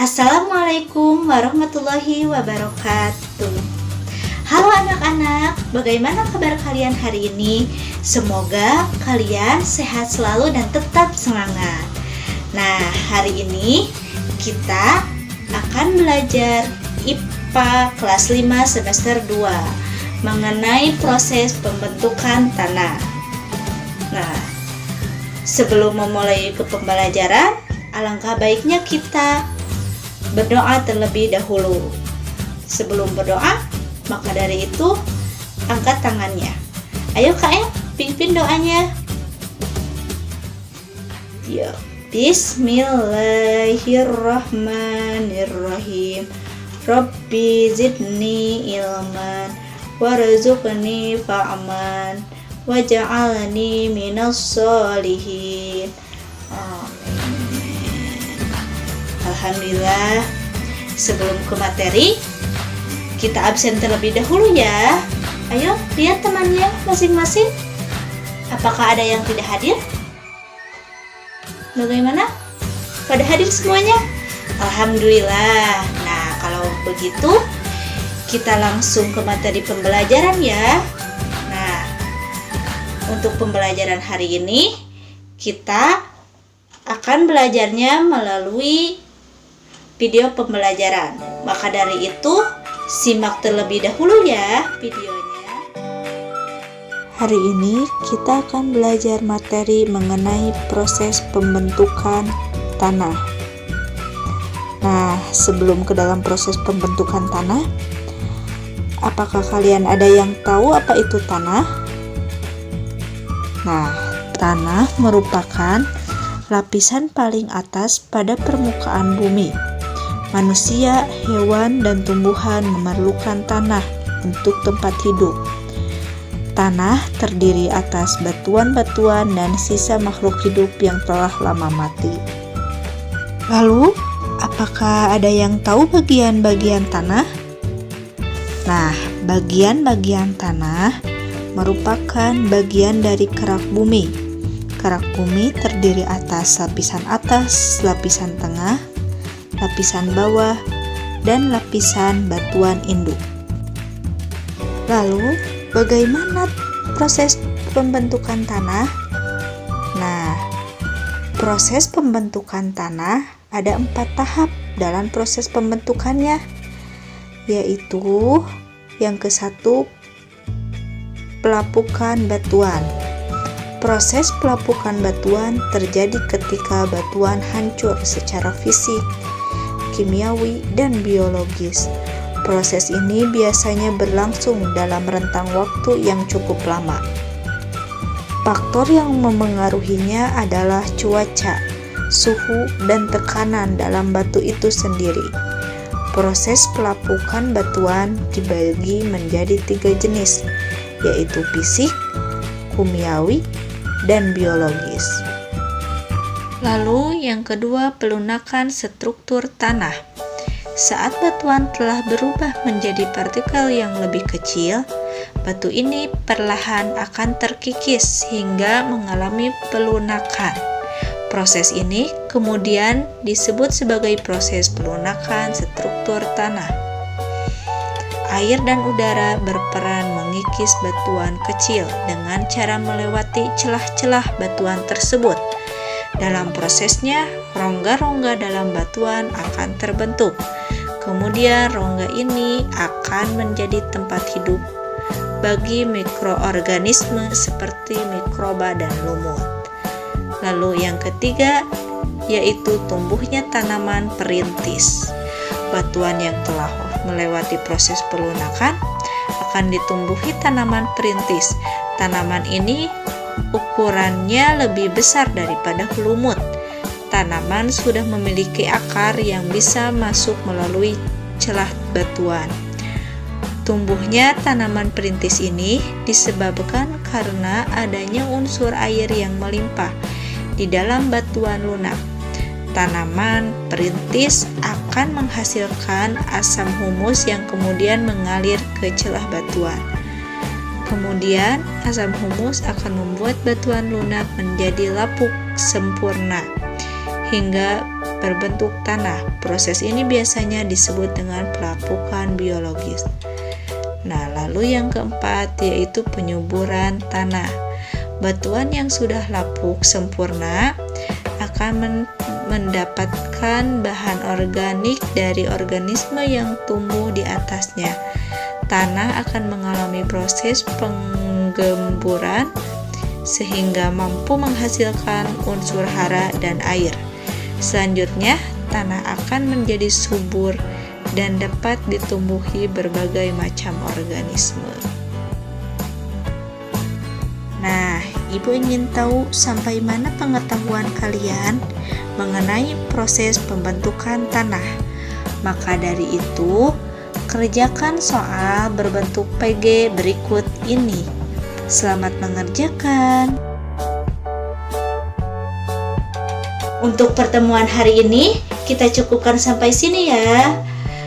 Assalamualaikum warahmatullahi wabarakatuh. Halo anak-anak, bagaimana kabar kalian hari ini? Semoga kalian sehat selalu dan tetap semangat. Nah, hari ini kita akan belajar IPA kelas 5 semester 2 mengenai proses pembentukan tanah. Nah, sebelum memulai ke pembelajaran, alangkah baiknya kita berdoa terlebih dahulu. Sebelum berdoa, maka dari itu angkat tangannya. Ayo KM, pimpin doanya. Ya, Bismillahirrahmanirrahim. Rabbi zidni ilman warzuqni fa'man waj'alni minas sholihin. Alhamdulillah. Sebelum ke materi, kita absen terlebih dahulu ya. Ayo lihat temannya masing-masing. Apakah ada yang tidak hadir? Bagaimana? Pada hadir semuanya? Alhamdulillah. Nah, kalau begitu kita langsung ke materi pembelajaran ya. Nah, untuk pembelajaran hari ini kita akan belajarnya melalui video pembelajaran. Maka dari itu, simak terlebih dahulu ya videonya. Hari ini kita akan belajar materi mengenai proses pembentukan tanah. Nah, sebelum ke dalam proses pembentukan tanah, apakah kalian ada yang tahu apa itu tanah? Nah, tanah merupakan lapisan paling atas pada permukaan bumi. Manusia, hewan, dan tumbuhan memerlukan tanah untuk tempat hidup. Tanah terdiri atas batuan-batuan dan sisa makhluk hidup yang telah lama mati. Lalu, apakah ada yang tahu bagian-bagian tanah? Nah, bagian-bagian tanah merupakan bagian dari kerak bumi. Kerak bumi terdiri atas, lapisan tengah, lapisan bawah, dan lapisan batuan induk. Lalu, bagaimana proses pembentukan tanah? Nah, proses pembentukan tanah ada 4 tahap dalam proses pembentukannya, yaitu yang ke-1, pelapukan batuan. Proses pelapukan batuan terjadi ketika batuan hancur secara fisik, kimiawi, dan biologis. Proses ini biasanya berlangsung dalam rentang waktu yang cukup lama. Faktor yang memengaruhinya adalah cuaca, suhu, dan tekanan dalam batu itu sendiri. Proses pelapukan batuan dibagi menjadi 3 jenis, yaitu fisik, kimiawi, dan biologis. Lalu yang kedua, pelunakan struktur tanah. Saat batuan telah berubah menjadi partikel yang lebih kecil, batu ini perlahan akan terkikis hingga mengalami pelunakan. Proses ini kemudian disebut sebagai proses pelunakan struktur tanah. Air dan udara berperan mengikis batuan kecil dengan cara melewati celah-celah batuan tersebut. Dalam prosesnya, rongga-rongga dalam batuan akan terbentuk. Kemudian rongga ini akan menjadi tempat hidup bagi mikroorganisme seperti mikroba dan lumut. Lalu yang ketiga, yaitu tumbuhnya tanaman perintis. Batuan yang telah melewati proses pelunakan akan ditumbuhi tanaman perintis. Tanaman ini ukurannya lebih besar daripada lumut. Tanaman sudah memiliki akar yang bisa masuk melalui celah batuan. Tumbuhnya tanaman perintis ini disebabkan karena adanya unsur air yang melimpah di dalam batuan lunak. Tanaman perintis akan menghasilkan asam humus yang kemudian mengalir ke celah batuan. Kemudian, asam humus akan membuat batuan lunak menjadi lapuk sempurna, hingga berbentuk tanah. Proses ini biasanya disebut dengan pelapukan biologis. Nah, lalu yang keempat yaitu penyuburan tanah. Batuan yang sudah lapuk sempurna akan mendapatkan bahan organik dari organisme yang tumbuh di atasnya. Tanah akan mengalami proses penggemburan sehingga mampu menghasilkan unsur hara dan air. Selanjutnya, tanah akan menjadi subur dan dapat ditumbuhi berbagai macam organisme. Nah, Ibu ingin tahu sampai mana pengetahuan kalian mengenai proses pembentukan tanah. Maka dari itu, kerjakan soal berbentuk PG berikut ini. Selamat mengerjakan. Untuk pertemuan hari ini, kita cukupkan sampai sini ya.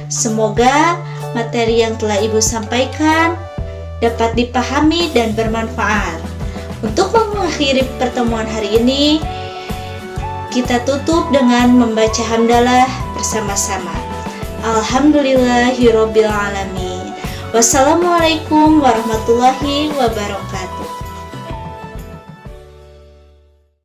Semoga materi yang telah Ibu sampaikan dapat dipahami dan bermanfaat. Untuk mengakhiri pertemuan hari ini, kita tutup dengan membaca hamdalah bersama-sama. Alhamdulillahirobbilalamin. Wassalamualaikum warahmatullahi wabarakatuh.